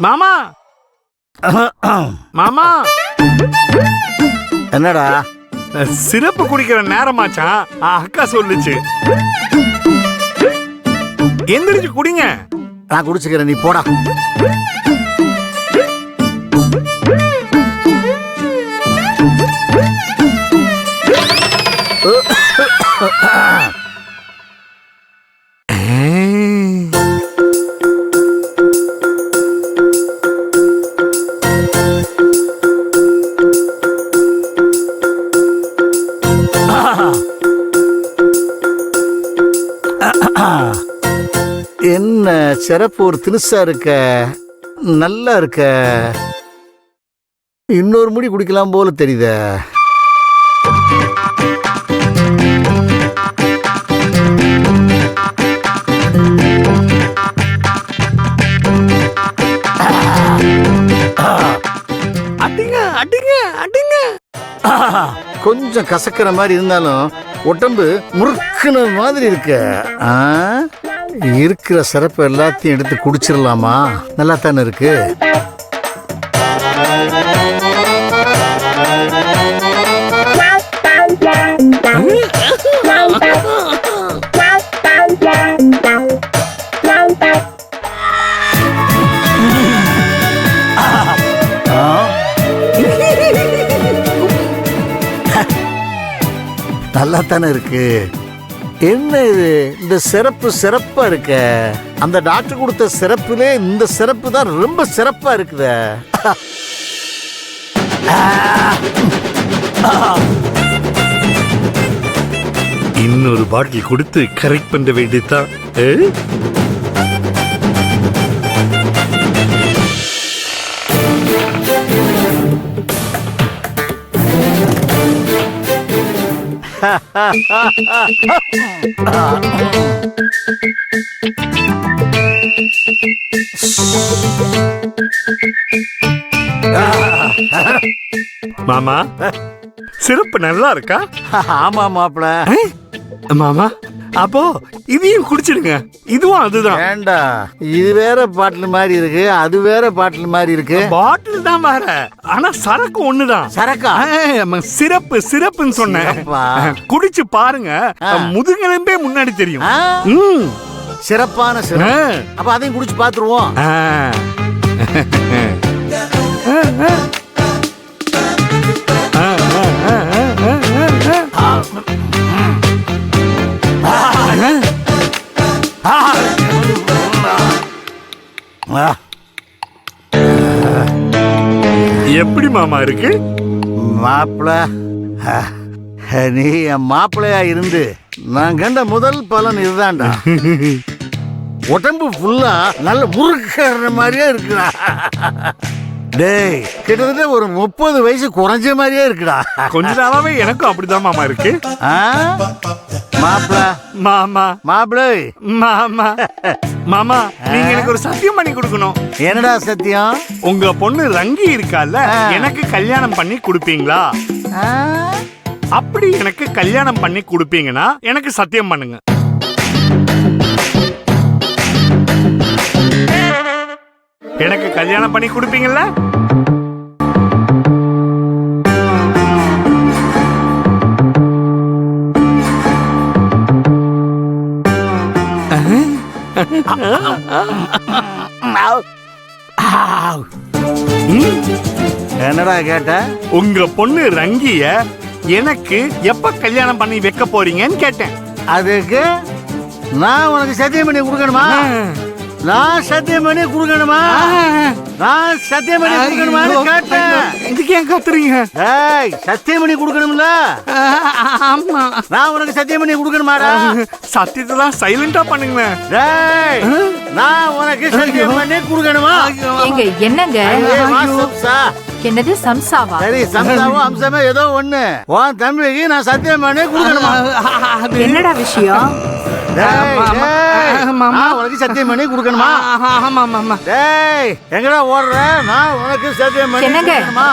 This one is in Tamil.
மாமா மாமா என்னடா சிறப்பு குடிக்கிற நேரமாச்சான். அக்கா சொல்லுச்சு. எந்திரிச்சு குடிங்க. நான் குடிச்சுக்கிறேன், நீ போடா. என்ன சிறப்பு ஒரு தினுசா இருக்க, நல்லா இருக்க. இன்னொரு முடி குடிக்கலாம் போல தெரியுத. அடிங்க அடிங்க அடிங்க. கொஞ்சம் கசக்கிற மாதிரி இருந்தாலும் உடம்பு முறுக்குன மாதிரி இருக்கு. இருக்கிற சிறப்பு எல்லாத்தையும் எடுத்து குடிச்சிடலாமா? நல்லா தானே இருக்கு. நல்லா தானே இருக்கு. என்ன இது, இந்த சிறப்பு சிறப்பா இருக்க. அந்த டாக்டர் கொடுத்த சிறப்புலே இந்த சிறப்பு தான் ரொம்ப சிறப்பா இருக்குத. இன்னொரு பாட்டில் கொடுத்து கரெக்ட் பண்ண வேண்டியதுதான். மாமா சிறப்பு நல்லா இருக்கா? ஆமா மாப்பிள. மாமா அப்போ இதையும் குடிச்சிடுங்க. இதுவும் அதுதான். வேண்டா, இது வேற பாட்டில் மாதிரி இருக்கு, அது வேற பாட்டில் மாதிரி இருக்கு. பாட்டில் தான் வேற, ஆனா சரக்கு ஒண்ணுதான். சரக்கா? சிறப்பு சிறப்புன்னு சொன்னேன். குடிச்சு பாருங்க, முதுகெலும்பே முன்னாடி தெரியும். சிறப்பான சிறப்பு. அப்ப அதையும் குடிச்சு பாத்துருவோம். எப்படி மாமா இருக்கு? மாப்பிள, நீ என் மாப்பிள்ளையா இருந்து நான் கண்ட முதல் பலன் இதுதான்டா. உடம்பு ஃபுல்லா நல்ல முறுக்கிற மாதிரியே இருக்குடா. டேய், கிட்டத்தட்ட ஒரு 30 வயசு குறைஞ்ச மாதிரியே இருக்குடா. கொஞ்ச நாளாவே எனக்கும் அப்படிதான் மாமா இருக்கு. மாப்பிள மாமா மாப்பிளை மாமா மாமா, நீங்க எனக்கு ஒரு சத்தியம் பண்ணி கொடுக்கணும். என்னடா சத்தியம்? உங்க பொண்ணு ரங்கி இருக்கால, எனக்கு கல்யாணம் பண்ணி கொடுப்பீங்களா? அப்படி எனக்கு கல்யாணம் பண்ணி கொடுப்பீங்கன்னா எனக்கு சத்தியம் பண்ணுங்க. எனக்கு கல்யாணம் பண்ணி கொடுப்பீங்கல்ல? என்னடா கேட்ட? உங்க பொண்ணு ரங்கிய எனக்கு எப்ப கல்யாணம் பண்ணி வைக்க போறீங்கன்னு கேட்டேன். அதுக்கு நான் உனக்கு சத்தியம் பண்ணி கொடுக்கணுமா? நான் சத்தியம் பண்ணி கொடுக்கணுமா? நான் சத்தியம் பண்ணி கொடுக்கணுமான்னு கேட்டேன். இதுக்கு ஏன் கத்துறீங்க? சத்தியம் பண்ணி கொடுக்கணும்ல? ஆமா. நான் உனக்கு சத்தியம் பண்ணி கொடுக்கணுமாடா? சத்தியத்தெல்லாம் சைலண்டா பண்ணுங்க. நான் உனக்கு சத்தியம் பண்ணி கொடுக்கணுமா? எங்க என்னங்க? என்னது சம்சாவா? சரி, சம்சாவும் அம்சமே ஏதோ ஒண்ணு. உன் தம்பிக்கு நான் சத்தியம் பண்ணி கொடுக்கணுமா? என்னடா விஷயம்? உனக்கு சத்தியம் பண்ணி கொடுக்கணுமா? ஆமா ஆமா. எங்கடா ஓடுற? நான் உனக்கு சத்தியம் பண்ணி கொடுக்கணுமா?